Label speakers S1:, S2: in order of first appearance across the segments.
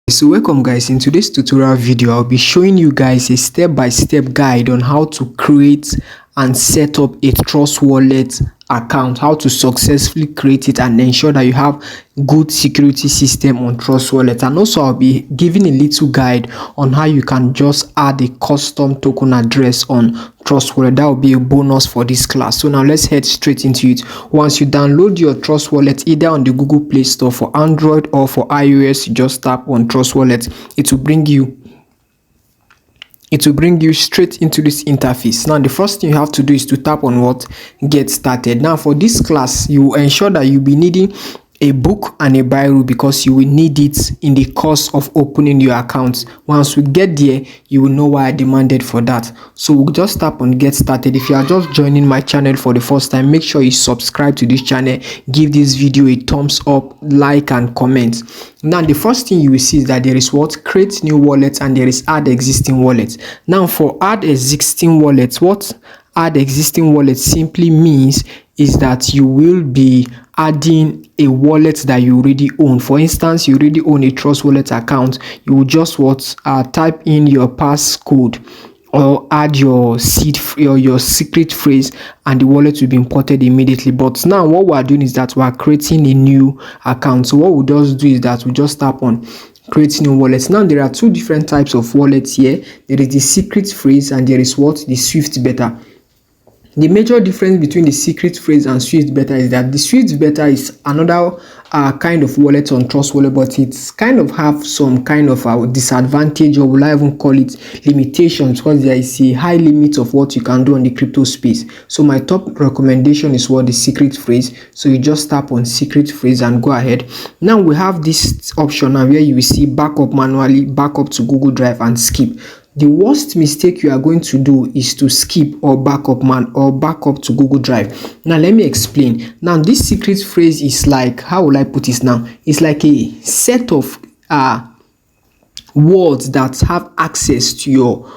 S1: So welcome guys, in today's tutorial video I'll be showing you guys a step-by-step guide on how to create and set up a Trust Wallet account, how to successfully create it and ensure that you have good security system on Trust Wallet. And also I'll be giving a little guide on how you can just add a custom token address on Trust Wallet. That will be a bonus for this class. So now let's head straight into it. Once you download your Trust Wallet either on the Google Play Store for Android or for iOS, you just tap on Trust Wallet. It will bring you straight into this interface. Now the first thing you have to do is to tap on what? Get started. Now for this class, you ensure that you'll be needing a book and a biro because you will need it in the course of opening your account. Once we get there, you will know why I demanded for that. So we'll just tap on get started. If you are just joining my channel for the first time, make sure you subscribe to this channel, give this video a thumbs up, like and comment. Now the first thing you will see is that there is what? Create new wallet and there is add existing wallet. Now for add existing wallet, what add existing wallet simply means is that you will be adding a wallet that you already own. For instance, you already own a Trust Wallet account. You will just type in your passcode or add your seed or your secret phrase and the wallet will be imported immediately. But now what we are doing is that we are creating a new account. So what we just do is that we just tap on create new wallets. Now there are two different types of wallets here. There is the secret phrase and there is what? The Swift beta. The major difference between the secret phrase and Swift beta is that the Swift beta is another kind of wallet on Trust Wallet, but it's kind of have some kind of disadvantage, or will I even call it limitations, because there is a high limit of what you can do on the crypto space. So my top recommendation is what? The secret phrase. So you just tap on secret phrase and go ahead. Now we have this option now where you will see backup manually, backup to Google Drive and skip. The worst mistake you are going to do is to skip or backup to Google Drive. Now let me explain. Now this secret phrase is like, how will I put this now? It's like a set of words that have access to your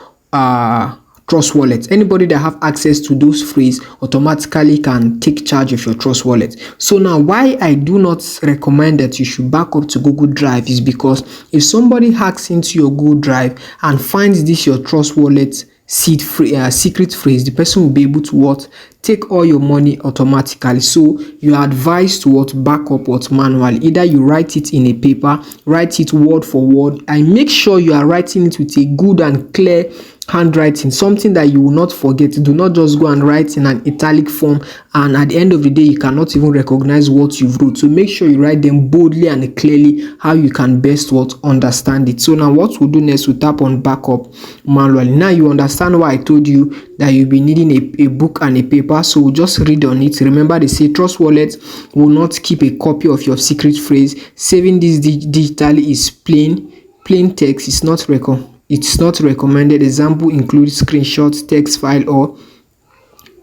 S1: Trust Wallet. Anybody that have access to those phrases automatically can take charge of your Trust Wallet. So now why I do not recommend that you should back up to Google Drive is because if somebody hacks into your Google Drive and finds this your Trust Wallet secret phrase, the person will be able to what? Take all your money automatically. So you are advised to what? Back up what? Manually. Either you write it in a paper, write it word for word, and make sure you are writing it with a good and clear handwriting, something that you will not forget. Do not just go and write in an italic form and at the end of the day you cannot even recognize what you've wrote. So make sure you write them boldly and clearly how you can best understand it. So now what we'll do next, we'll tap on backup manually. Now you understand why I told you that you'll be needing a book and a paper. So we'll just read on it. Remember, they say Trust Wallet will not keep a copy of your secret phrase. Saving this digitally is plain text. It's not recommended. Example includes screenshots, text file, or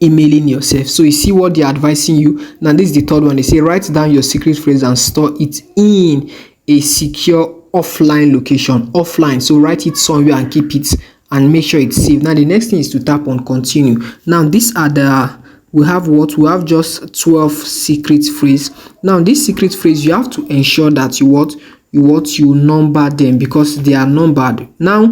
S1: emailing yourself. So you see what they're advising you. Now this is the third one. They say write down your secret phrase and store it in a secure offline location. Offline. So write it somewhere and keep it and make sure it's safe. Now the next thing is to tap on continue. Now these are we have just 12 secret phrase. Now this secret phrase, you have to ensure that you number them because they are numbered. Now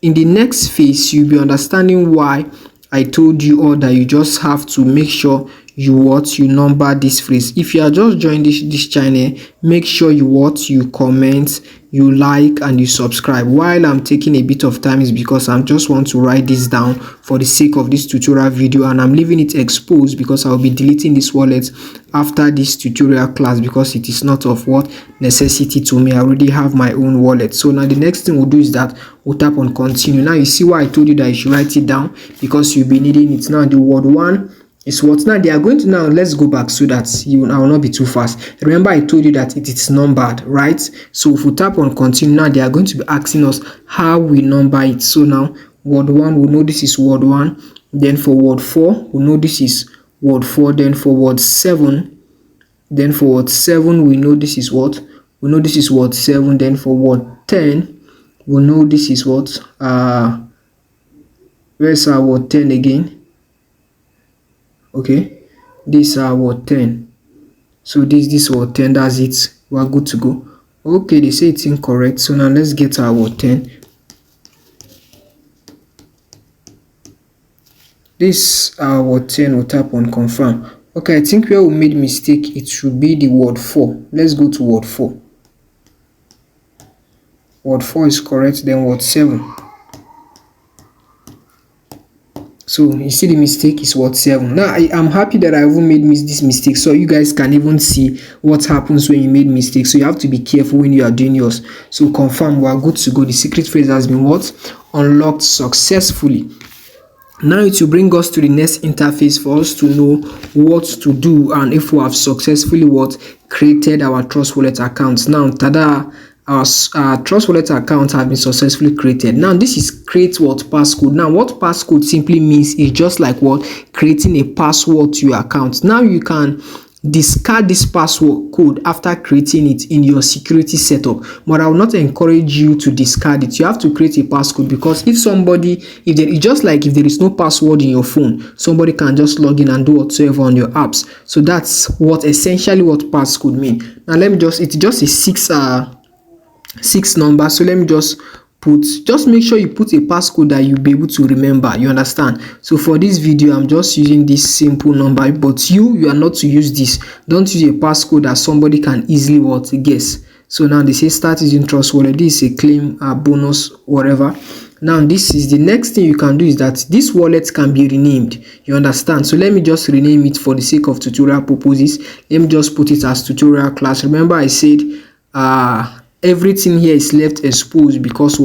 S1: in the next phase you'll be understanding why I told you all that you just have to make sure you number this phrase. If you are just joining this channel, make sure you comment, you like and you subscribe. While I'm taking a bit of time is because I just want to write this down for the sake of this tutorial video, and I'm leaving it exposed because I'll be deleting this wallet after this tutorial class because it is not of necessity to me. I already have my own wallet. So now the next thing we'll do is that we'll tap on continue. Now you see why I told you that you should write it down, because you'll be needing it. Now the word one is what? Now they are going to, now let's go back so that I will not be too fast. Remember I told you that it is numbered, right? So if we tap on continue, now they are going to be asking us how we number it. So now word 1, we know this is word 1. Then for word 4, we know this is word 4. Then for word 7, we know this is what? We know this is word 7. Then for word 10, we know this is what? Where's our word 10 again? Okay, this is our word 10. So this word 10, that's it. We are good to go. Okay, they say it's incorrect. So now let's get our word 10. This word 10 will tap on confirm. Okay, I think where we made mistake, it should be the word 4. Let's go to word 4. Word 4 is correct, then word 7. So you see the mistake is word 7. Now I'm happy that I even made this mistake, so you guys can even see what happens when you made mistakes. So you have to be careful when you are doing yours. So confirm, we are good to go. The secret phrase has been what? Unlocked successfully. Now it will bring us to the next interface for us to know what to do and if we have successfully created our Trust Wallet accounts. Now tada, our Trust Wallet account have been successfully created. Now this is create what passcode. Now what passcode simply means is just like creating a password to your account. Now you can discard this password code after creating it in your security setup, but I will not encourage you to discard it. You have to create a passcode, because if there is no password in your phone, somebody can just log in and do whatsoever on your apps. So that's essentially what passcode mean. Now it's just a six number. So let me just make sure you put a passcode that you'll be able to remember. You understand? So for this video, I'm just using this simple number, but you are not to use this. Don't use a passcode that somebody can easily guess. So now they say start using Trust Wallet. This is a claim, bonus, whatever. Now this is the next thing you can do, is that this wallet can be renamed. You understand? So let me just rename it for the sake of tutorial purposes. Let me just put it as tutorial class. Remember I said everything here is left exposed because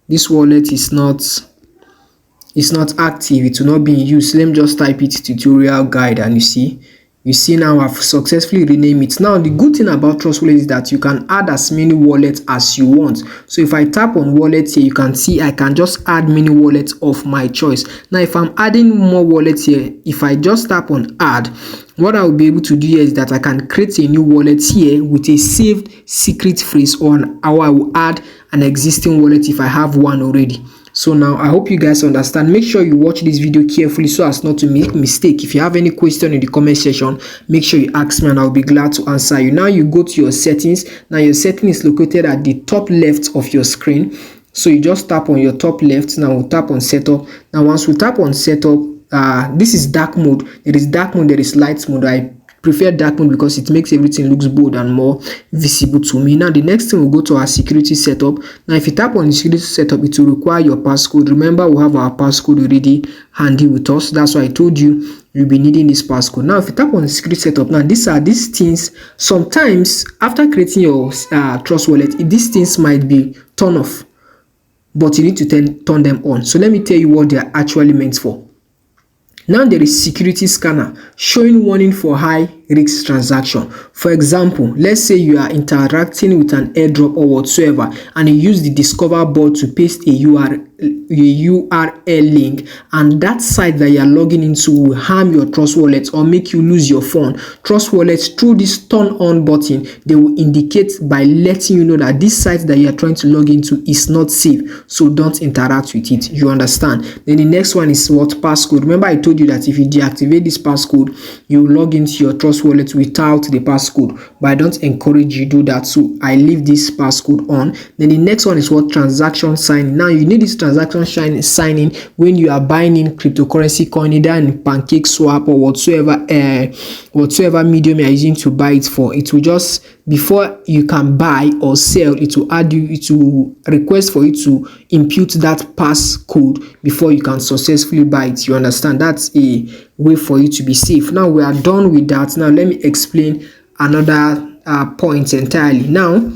S1: this wallet is not active. It will not be in use. Let me just type it tutorial guide, and you see now I've successfully renamed it. Now the good thing about Trust Wallet is that you can add as many wallets as you want. So if I tap on wallets here, you can see I can just add many wallets of my choice. Now if I'm adding more wallets here, if I just tap on add, what I will be able to do here is that I can create a new wallet here with a saved secret phrase, or I will add an existing wallet if I have one already. So now I hope you guys understand. Make sure you watch this video carefully so as not to make mistake. If you have any question in the comment section, make sure you ask me and I'll be glad to answer you. Now you go to your settings. Now your setting is located at the top left of your screen. So you just tap on your top left. Now we'll tap on setup. Now once we tap on setup, this is dark mode. There is dark mode, there is light mode. I prefer dark mode because it makes everything looks bold and more visible to me. Now the next thing, we'll go to our security setup. Now if you tap on the security setup, it will require your passcode. Remember, we have our passcode already handy with us. That's why I told you you'll be needing this passcode. Now if you tap on the security setup, now these things, sometimes after creating your Trust Wallet, these things might be turned off, but you need to turn them on. So let me tell you what they are actually meant for. Now there is security scanner showing warning for high risk transaction. For example, let's say you are interacting with an airdrop or whatsoever, and you use the discover board to paste a URL link, and that site that you are logging into will harm your Trust Wallet or make you lose your phone. Trust Wallet, through this turn on button, they will indicate by letting you know that this site that you are trying to log into is not safe, so don't interact with it. You understand? Then the next one is passcode. Remember I told you that if you deactivate this passcode, you log into your Trust Wallet without the passcode, but I don't encourage you do that, so I leave this passcode on. Then the next one is transaction signing. Now you need this transaction signing when you are buying in cryptocurrency coin, either in Pancake Swap or whatsoever medium you are using to buy it for. It will just, before you can buy or sell, it will request for you to input that passcode before you can successfully buy it. You understand? That's a way for you to be safe. Now we are done with that. Now let me explain another point entirely. Now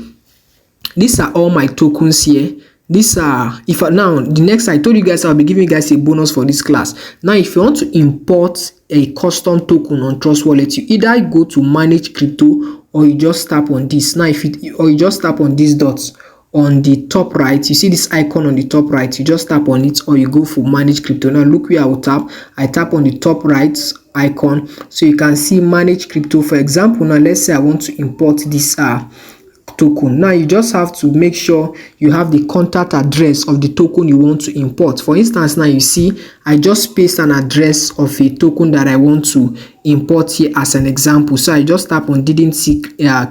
S1: these are all my tokens here. These are, now the next, I told you guys I'll be giving you guys a bonus for this class. Now if you want to import a custom token on Trust Wallet, you either go to manage crypto, or you just tap on this. Now you just tap on these dots on the top right. You see this icon on the top right, you just tap on it, or you go for manage crypto. Now look where I will tap. I tap on the top right icon, so you can see manage crypto. For example, now let's say I want to import this token. Now you just have to make sure you have the contact address of the token you want to import. For instance, now you see I just paste an address of a token that I want to import here as an example. So I just tap on didn't see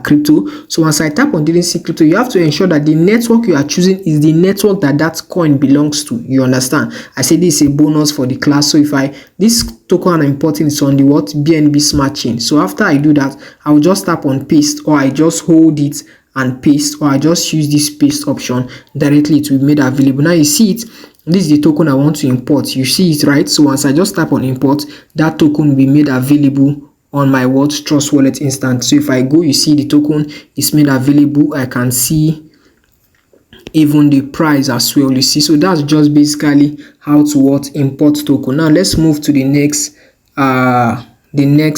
S1: crypto. So once I tap on didn't see crypto, you have to ensure that the network you are choosing is the network that that coin belongs to. You understand? I say this is a bonus for the class. So if this token I'm importing is on the BNB Smart Chain. So after I do that, I'll just tap on paste, or I just hold it and paste, or I just use this paste option directly. It will be made available. Now you see it. This is the token I want to import. You see it, right? So once I just tap on import, that token will be made available on my Trust Wallet instance. So if I go, you see the token is made available. I can see even the price as well, you see. So that's just basically how to import token. Now let's move to the next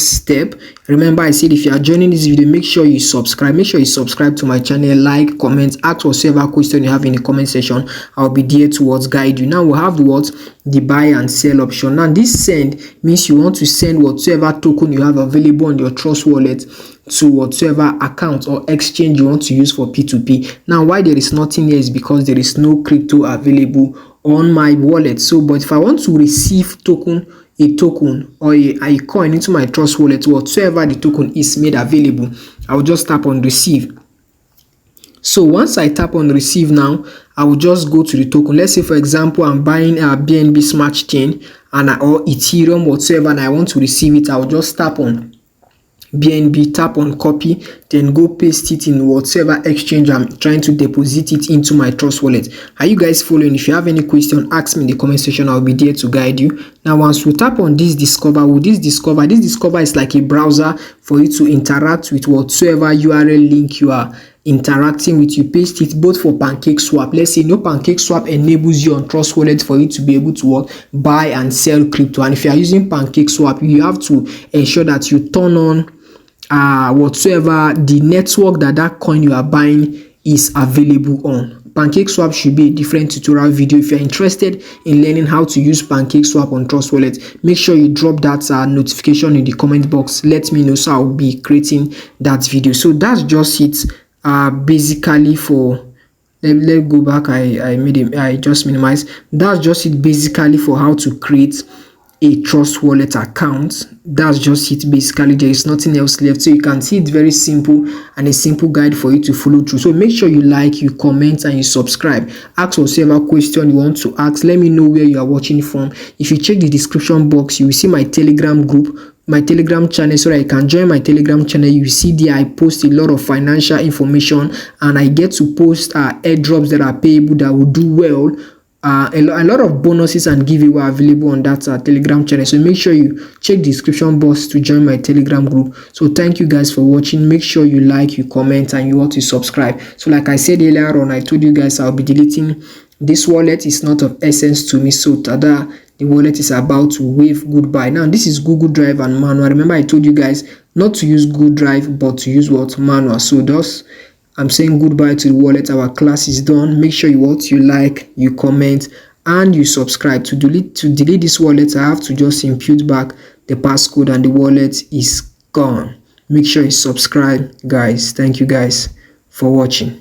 S1: step. Remember, I said if you are joining this video, make sure you subscribe. Make sure you subscribe to my channel, like, comment, ask whatever question you have in the comment section. I'll be there to guide you. Now we have the buy and sell option. Now this send means you want to send whatever token you have available on your Trust Wallet to whatever account or exchange you want to use for P2P. Now why there is nothing here is because there is no crypto available on my wallet. So but if I want to receive a token or a coin into my Trust Wallet, whatsoever the token is made available, I'll just tap on receive. So once I tap on receive, now I will just go to the token. Let's say for example I'm buying a BNB Smart Chain or Ethereum whatsoever, and I want to receive it. I'll just tap on BNB, tap on copy, then go paste it in whatever exchange I'm trying to deposit it into my Trust Wallet. Are you guys following? If you have any question, ask me in the comment section. I'll be there to guide you. Now once we tap on this discover, this discover is like a browser for you to interact with whatsoever URL link you are interacting with. You paste it both for PancakeSwap. Let's say PancakeSwap enables you on Trust Wallet for you to be able to buy and sell crypto, and if you are using PancakeSwap, you have to ensure that you turn on whatsoever the network that coin you are buying is available on. PancakeSwap should be a different tutorial video. If you're interested in learning how to use PancakeSwap on Trust Wallet, make sure you drop that notification in the comment box. Let me know, so I'll be creating that video. So that's just it basically for let's go back. I just minimized. That's just it basically for how to create a Trust Wallet account. That's just it basically. There is nothing else left. So you can see it's very simple and a simple guide for you to follow through. So make sure you like, you comment, and you subscribe. Ask whatever question you want to ask. Let me know where you are watching from. If you check the description box, you will see my Telegram group, my Telegram channel, so that you can join my Telegram channel. You see there I post a lot of financial information, and I get to post airdrops that are payable that will do well. A lot of bonuses and giveaway available on that Telegram channel. So make sure you check the description box to join my Telegram group. So thank you guys for watching. Make sure you like, you comment, and you want to subscribe. So like I said earlier on, I told you guys I'll be deleting this wallet. Is not of essence to me. So tada, the wallet is about to wave goodbye. Now this is Google Drive and manual. Remember I told you guys not to use Google Drive but to use manual. So thus I'm saying goodbye to the wallet. Our class is done. Make sure you like, you comment, and you subscribe. To delete this wallet, I have to just input back the passcode and the wallet is gone. Make sure you subscribe, guys. Thank you guys for watching.